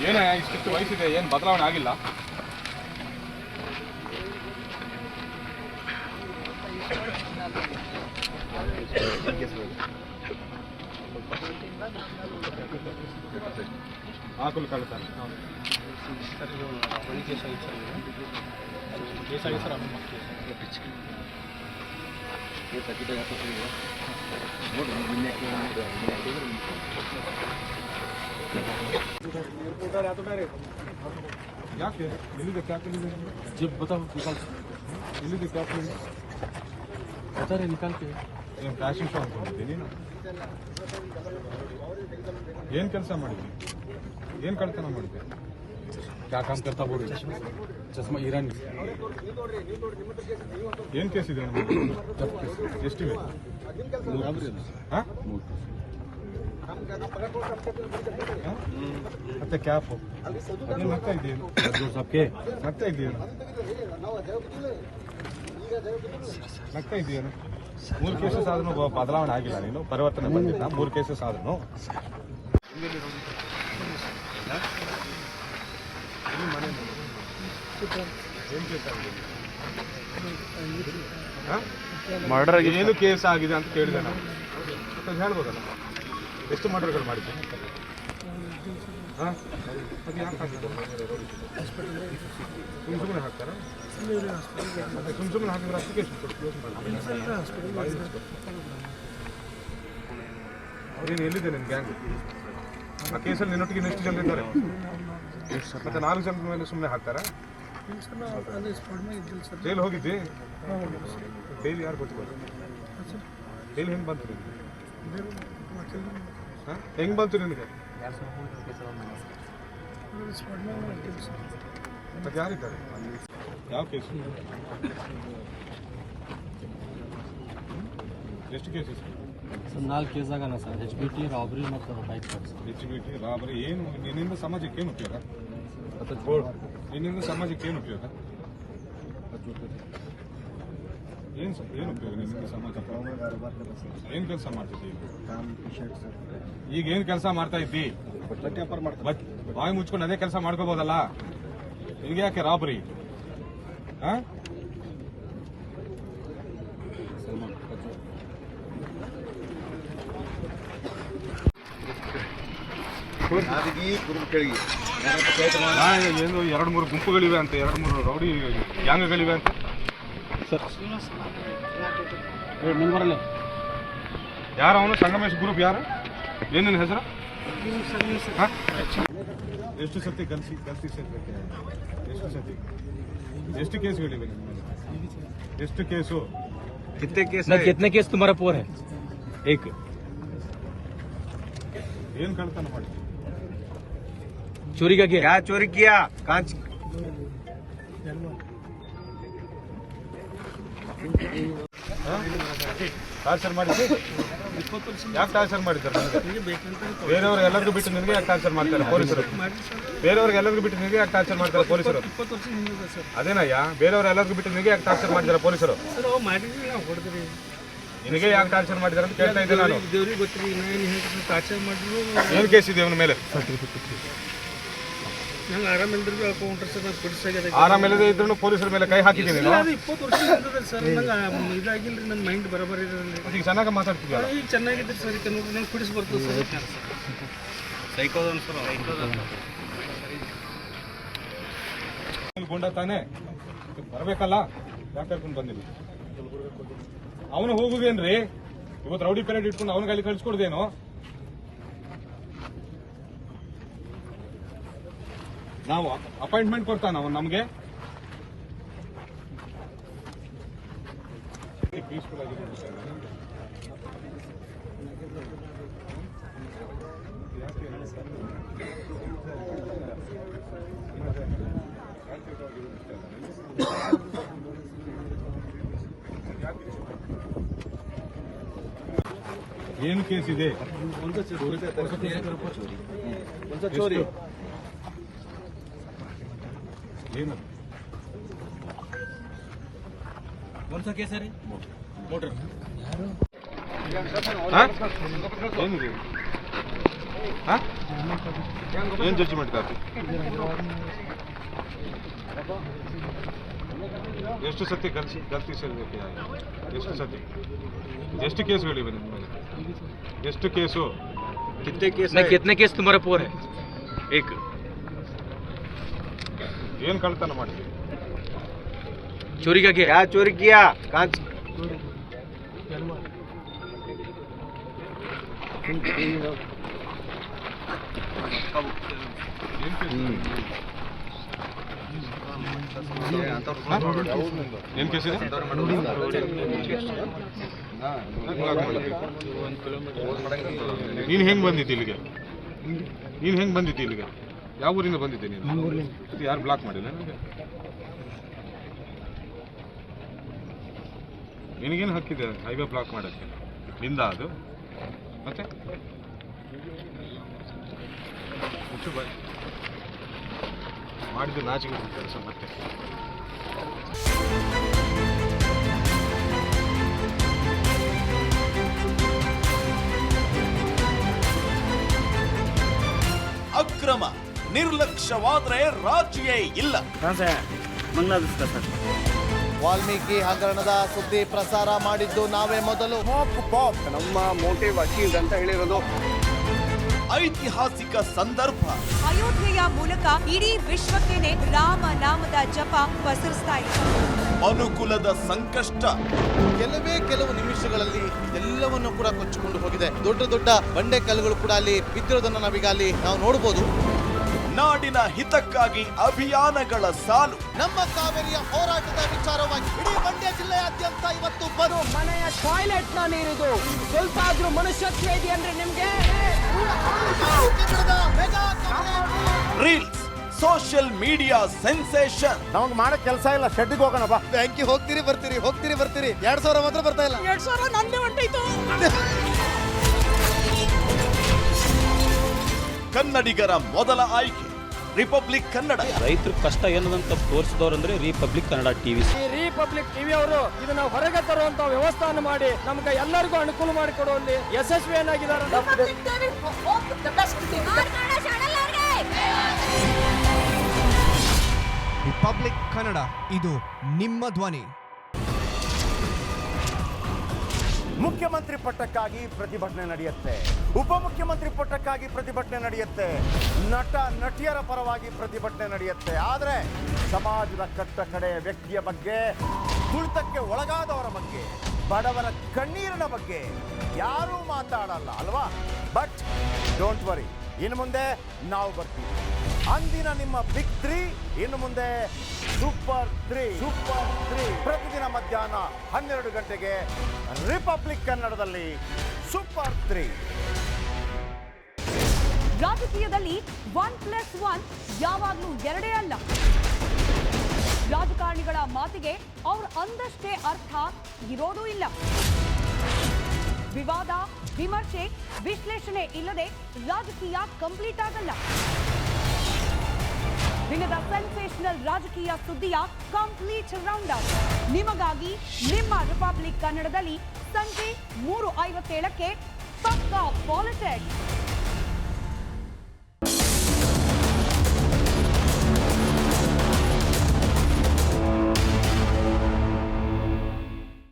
ಏನೇ ಇಷ್ಟು ವಯಸ್ಸಿದೆ, ಏನು ಬದಲಾವಣೆ ಆಗಿಲ್ಲ? ಆಕುಲ್ ಕಳ್ತಾನೆ ಯಾಕೆ ಎಲ್ಲಿದೆ ಕ್ಯಾಪ್? जब बताओ निकाल ಎಲ್ಲಿದೆ ಕ್ಯಾಪ್? बता रहे निकाल के ಏನು ಫ್ಯಾಷನ್ ಶೋ ಅಂದ್ಕೊಂಡಿದ್ದೀನಿ ನೀನು? ಏನು ಕೆಲಸ ಮಾಡಿದ್ವಿ? ಏನು ಕಳ್ತನ ಮಾಡಿದ್ದೆ? क्या काम करता बोल रहे चश्मा ईरानी ಏನು ಕೇಸ್ ಇದೆ? ಎಷ್ಟಿವೆ? ಹಾಂ ಮತ್ತೆ ಕ್ಯಾಪು ಏನು ನಗ್ತಾ ಇದೆಯೇನು? सबके ನಗ್ತಾ ಇದೆಯೇನು? ನಗ್ತಾ ಇದೆಯೇನು? 3 ಕೇಸಸ್ ಆದ್ರೂ ಬದಲಾವಣೆ ಆಗಿಲ್ಲ, ನೀನು ಪರಿವರ್ತನೆ ಬಂದಿಲ್ಲ. 3 ಕೇಸಸ್ ಆದ್ರೂ मर्डर ಏನು ಕೇಸ್ ಆಗಿದೆ ಅಂತ ಕೇಳಿದೆ ನಾನು. ಹೇಳ್ಬೋದಲ್ಲ ಎಷ್ಟು ಮರ್ಡರ್ಗಳು ಮಾಡಿದ್ದೆ? ಹಾಂ ಅದು ಯಾಕೆ ಹಾಕಿದ್ದು? ಸುಮ್ಮನೆ ಹಾಕ್ತಾರ? ಸುಮ್ಮನೆ ಹಾಕಿದ್ರೆ ಅಪ್ಲಿಕೇಶನ್ ಕೊಟ್ಟು ಕ್ಲೋಸ್ ಮಾಡಿ. ಅವ್ರೇನು ಎಲ್ಲಿದೆ ನಿನ್ನ ಗ್ಯಾಂಗ್? ಆ ಕೇಸಲ್ಲಿ ನಿನ್ನೊಟ್ಟಿಗೆ ಎಷ್ಟು ಜನ ಇದ್ದಾರೆ? ಮತ್ತೆ 4 ಜನದ ಮೇಲೆ ಸುಮ್ಮನೆ ಹಾಕ್ತಾರ? ಜೈಲು ಹೋಗಿದ್ದಿ? ಡೈಲಿ ಯಾರು ಗೊತ್ತಿಲ್ಲ? ಡೈಲಿ ಹೆಂಗೆ ಬಂತು ನಿನಗೆ? ಹಾಂ ಹೆಂಗೆ ಬಂತು ನಿನಗೆ? ಮತ್ತೆ ಯಾರಿದ್ದಾರೆ? ಯಾವ ಕೇಸು? ಎಷ್ಟು ಕೇಸಸ್? ನಾಲ್ಕು ಕೇಸ್ ಆಗಣ ಸರ್. HBT ರಾಬರಿ ಮತ್ತು ಬೈಕ್ HBT ರಾಬರಿ. ಏನು ನಿನ್ನಿಂದ ಸಮಾಜಕ್ಕೆ ಏನು ಉಪಯೋಗ? ನಿನ್ನಿಂದ ಸಮಾಜಕ್ಕೆ ಏನು ಉಪಯೋಗ? ಏನು ಉಪಯೋಗ ನಿನ್ನಿಂದ ಸಮಾಜಕ್ಕೆ? ಏನು ಕೆಲಸ ಮಾಡ್ತಿದ್ದಿ ಈಗ? ಏನು ಕೆಲಸ ಮಾಡ್ತಾ ಇದ್ದಿ? ಬಾಯಿ ಮುಚ್ಕೊಂಡು ಅದೇ ಕೆಲಸ ಮಾಡ್ಕೋಬೋದಲ್ಲ? ನಿನಗೆ ಯಾಕೆ ರಾಬರಿ? ಹಾಂ ಏನು 2-3 ಗುಂಪುಗಳಿವೆ ಅಂತ, 2-3 ರೌಡಿ ಗ್ಯಾಂಗ್ಗಳಿವೆ ಅಂತ. ಯಾರು ಅವನು? ಸಂಗಮೇಶ್ ಗ್ರೂಪ್ ಯಾರು? ಏನೇನು ಹೆಸರು? ಎಷ್ಟು ಸತಿ ಕಲಿಸಿ ಸೇರ್ಬೇಕು? ಎಷ್ಟು ಸತಿ? ಎಷ್ಟು ಕೇಸ್ಗಳಿವೆ ನಿಮ್ಮ ಮೇಲೆ? ಎಷ್ಟು ಕೇಸು? कितने केस तुम्हारा पोर है? एक ಏನು ಕಳ್ತನ ಮಾಡಿದ್ವಿ? चोरी का क्या चोरी किया? कांच ಟಾರ್ಚರ್ ಮಾಡಿದ್ವಿ? ಯಾಕೆ ಟಾರ್ಚರ್ ಮಾಡಿದ್ದಾರೆ? ಬೇರೆಯವ್ರಿಗೆ ಎಲ್ಲರಿಗೂ ಬಿಟ್ಟು ನಿನಗೆ ಯಾಕೆ ಟಾರ್ಚರ್ ಮಾಡ್ತಾರೆ ಪೊಲೀಸರು? ಬೇರೆಯವ್ರಿಗೆ ಎಲ್ಲರಿಗೂ ಬಿಟ್ಟು ನಿನಗೆ ಯಾಕೆ ಟಾರ್ಚರ್ ಮಾಡ್ತಾರೆ ಪೊಲೀಸರು? ಅದೇನಯ್ಯ, ಬೇರೆಯವ್ರು ಎಲ್ಲರಿಗೂ ಬಿಟ್ಟು ನಿನಗೆ ಯಾಕೆ ಟಾರ್ಚರ್ ಮಾಡಿದ್ದಾರೆ ಪೊಲೀಸರು? ನಿನಗೆ ಯಾಕೆ ಟಾರ್ಚರ್ ಮಾಡಿದ್ದಾರೆ ಅಂತ ಕೇಳ್ತಾ ಇದ್ದೆ ನಾನು. ಏನು ಕೇಸ್ ಇದೆ ಅವನ ಮೇಲೆ? ಆರಾಮಿಲ್ಲದೆ ಇದ್ರು ಪೊಲೀಸರ ಮೇಲೆ ಕೈ ಹಾಕಿದ್ದೀನಿ. ಈಗ ಚೆನ್ನಾಗಿ ಮಾತಾಡ್ತಿದ್ಯಲ್ಲ? ಚೆನ್ನಾಗಿದ್ರಿ ಸರ್. ನಂಗೆ ಕುಡಿಸಿ ಬರ್ತದೆ ಸರ್. ಸೈಕೋದನ್ ಸರ್. ಗುಂಡ ತಾನೆ ಬರಬೇಕಲ್ಲ? ಯಾಕೆ ಕರ್ಕೊಂಡು ಬಂದಿಲ್ಲ? ಅವನು ಹೋಗುದೇನ್ರಿ? ಇವತ್ತು ರೌಡಿ ಪೆರೇಡ್ ಇಟ್ಕೊಂಡು ಅವನಿಗೆ ಅಲ್ಲಿ ಕಳ್ಸಿಕೊಡ್ದೇನು? ನಾವು ಅಪಾಯಿಂಟ್ಮೆಂಟ್ ಕೊಡ್ತಾನ ಅವನು ನಮಗೆ? ಪೀಸ್ಫುಲ್ ಆಗಿ ಏನು ಕೇಸ್ ಇದೆ? ಚೋರಿ ಏನು? कौन सा केस है? मोटर ಏನಿದೆ ಏನು ಜಡ್ಜ್ಮೆಂಟ್ ಕಾಪಿ? ಎಷ್ಟು ಸತಿ ಗಲ್ತಿ ಸೇರಬೇಕು? ಎಷ್ಟು ಸತಿ? ಎಷ್ಟು ಕೇಸುಗಳಿವೆ ನಿಮ್ಮ ಮೇಲೆ? ಎಷ್ಟು ಕೇಸು? कितने केस तुम्हारे पर है? एक ಏನು ಕಳ್ತನ ಮಾಡಿದ್ವಿ? चोरी का क्या? चोरी किया कांच ಏನು ಕೇಸ್ ಇದೆ? ನೀನು ಹೆಂಗೆ ಬಂದಿದ್ದಿ ಇಲ್ಲಿಗೆ? ಯಾವ ಊರಿಂದ ಬಂದಿದ್ದೆ ನೀನು? ಯಾರು ಬ್ಲಾಕ್ ಮಾಡಿಲ್ಲ ನನಗೆ? ನಿನಗೇನು ಹಕ್ಕಿದೆ ಹೈವೇ ಬ್ಲಾಕ್ ಮಾಡೋಕ್ಕೆ? ನಿಂದ ಅದು? ಮತ್ತೆ ಮುಚ್ಚು ಬಾಯ್. ಮಾಡಿದ್ದು ನಾಚಿಕೆ ಕೆಲಸ ಮತ್ತೆ. ಅಕ್ರಮ ನಿರ್ಲಕ್ಷ್ಯವಾದ್ರೆ ರಾಜಿಯೇ ಇಲ್ಲ. ವಾಲ್ಮೀಕಿ ಹಗರಣದ ಸುದ್ದಿ ಪ್ರಸಾರ ಮಾಡಿದ್ದು ನಾವೇ ಮೊದಲು. ನಮ್ಮ ಮೋಟಿವ್ ಅಚೀವ್ಡ್ ಅಂತ ಹೇಳಿರೋದು. ಐತಿಹಾಸಿಕ ಸಂದರ್ಭ. ಅಯೋಧ್ಯೆಯ ಮೂಲಕ ಇಡೀ ವಿಶ್ವಕ್ಕೇನೆ ರಾಮ ನಾಮದ ಜಪ ಪಸರಿಸ್ತಾ ಇದೆ. ಅನುಕೂಲದ ಸಂಕಷ್ಟ ಕೆಲವು ನಿಮಿಷಗಳಲ್ಲಿ ಎಲ್ಲವನ್ನು ಕೂಡ ಕೊಚ್ಚಿಕೊಂಡು ಹೋಗಿದೆ. ದೊಡ್ಡ ದೊಡ್ಡ ಬಂಡೆ ಕಲ್ಲುಗಳು ಕೂಡ ಅಲ್ಲಿ ಬಿದ್ದಿರೋದನ್ನ ನಾವೀಗ ಅಲ್ಲಿ ನಾವು ನೋಡಬಹುದು. ನಾಡಿನ ಹಿತಕ್ಕಾಗಿ ಅಭಿಯಾನಗಳ ಸಾಲು. ನಮ್ಮ ಕಾವೇರಿಯ ಹೋರಾಟದ ವಿಚಾರವಾಗಿ ಇಡೀ ಮಂಡ್ಯ ಜಿಲ್ಲೆಯಾದ್ಯಂತ ಇವತ್ತು ಬರೋ ಮನೆಯ ಟಾಯ್ಲೆಟ್ ನ ನೀರಿದು ಸ್ವಲ್ಪ ಆದ್ರೂ ಮನುಷ್ಯತ್ವ ಇದೆ ಅಂದ್ರೆ ನಿಮ್ಗೆ. Reels, social media sensation. ನಮಗೆ ಮಾಡೋ ಕೆಲಸ ಇಲ್ಲ, ಶೆಡ್ಗೆ ಹೋಗೋಣ ಬಾ. ಬ್ಯಾಂಕಿಗೆ ಹೋಗ್ತೀರಿ ಬರ್ತೀರಿ 2,000 ಮಾತ್ರ ಬರ್ತಾ ಇಲ್ಲ. 2,000 ನಂದೇ ಹೊಂಟೈತು. ಕನ್ನಡಿಗರ ಮೊದಲ ಆಯ್ಕೆ ರಿಪಬ್ಲಿಕ್ ಕನ್ನಡ. ರೈತರ ಕಷ್ಟ ಏನದಂತ ತೋರಿಸಿದವ್ರಂದ್ರೆ ರಿಪಬ್ಲಿಕ್ ಕನ್ನಡ ಟಿವಿ. ಈ ರಿಪಬ್ಲಿಕ್ ಟಿವಿ ಅವರು ಇದನ್ನ ಹೊರಗೆ ತರುವಂತ ವ್ಯವಸ್ಥಾನ ಮಾಡಿ ನಮ್ಗೆ ಎಲ್ಲರಿಗೂ ಅನುಕೂಲ ಮಾಡಿಕೊಡುವಲ್ಲಿ ಯಶಸ್ವಿಯನ್ನಾಗಿದ್ದಾರೆ. ರಿಪಬ್ಲಿಕ್ ಕನ್ನಡ, ಇದು ನಿಮ್ಮ ಧ್ವನಿ. ಮುಖ್ಯಮಂತ್ರಿ ಪಟ್ಟಕ್ಕಾಗಿ ಪ್ರತಿಭಟನೆ ನಡೆಯುತ್ತೆ, ಉಪಮುಖ್ಯಮಂತ್ರಿ ಪಟ್ಟಕ್ಕಾಗಿ ಪ್ರತಿಭಟನೆ ನಡೆಯುತ್ತೆ, ನಟ ನಟಿಯರ ಪರವಾಗಿ ಪ್ರತಿಭಟನೆ ನಡೆಯುತ್ತೆ. ಆದರೆ ಸಮಾಜದ ಕಟ್ಟ ಕಡೆ ವ್ಯಕ್ತಿಯ ಬಗ್ಗೆ, ತುಳಿತಕ್ಕೆ ಒಳಗಾದವರ ಬಗ್ಗೆ, ಬಡವರ ಕಣ್ಣೀರಿನ ಬಗ್ಗೆ ಯಾರೂ ಮಾತಾಡಲ್ಲ ಅಲ್ವಾ? ಬಟ್ ಡೋಂಟ್ ವರಿ, ಇನ್ನು ಮುಂದೆ ನಾವು ಬರ್ತೀವಿ. ಅಂದಿನ ನಿಮ್ಮ ಬಿಗ್ 3 ಇನ್ನು ಮುಂದೆ ಸೂಪರ್ 3 ಪ್ರತಿದಿನ ಮಧ್ಯಾಹ್ನ 12 ಗಂಟೆಗೆ ರಿಪಬ್ಲಿಕ್ ಕನ್ನಡದಲ್ಲಿ ಸೂಪರ್ 3. ರಾಜಕೀಯದಲ್ಲಿ 1+1 ಯಾವಾಗ್ಲೂ 2 ಅಲ್ಲ. ರಾಜಕಾರಣಿಗಳ ಮಾತಿಗೆ ಅವ್ರು ಅಂದಷ್ಟೇ ಅರ್ಥ ಇರೋದೂ ಇಲ್ಲ. ವಿವಾದ, ವಿಮರ್ಶೆ, ವಿಶ್ಲೇಷಣೆ ಇಲ್ಲದೆ ರಾಜಕೀಯ ಕಂಪ್ಲೀಟ್ ಆಗಲ್ಲ. ದಿನದ ಸೆನ್ಸೇಷನಲ್ ರಾಜಕೀಯ ಸುದ್ದಿಯ ಕಂಪ್ಲೀಟ್ ರೌಂಡ್ ಅಪ್ ನಿಮಗಾಗಿ ನಿಮ್ಮ ರಿಪಬ್ಲಿಕ್ ಕನ್ನಡದಲ್ಲಿ ಸಂಜೆ 3:57ಕ್ಕೆ ಪಕ್ಕಾ ಪಾಲಿಟಿಕ್ಸ್.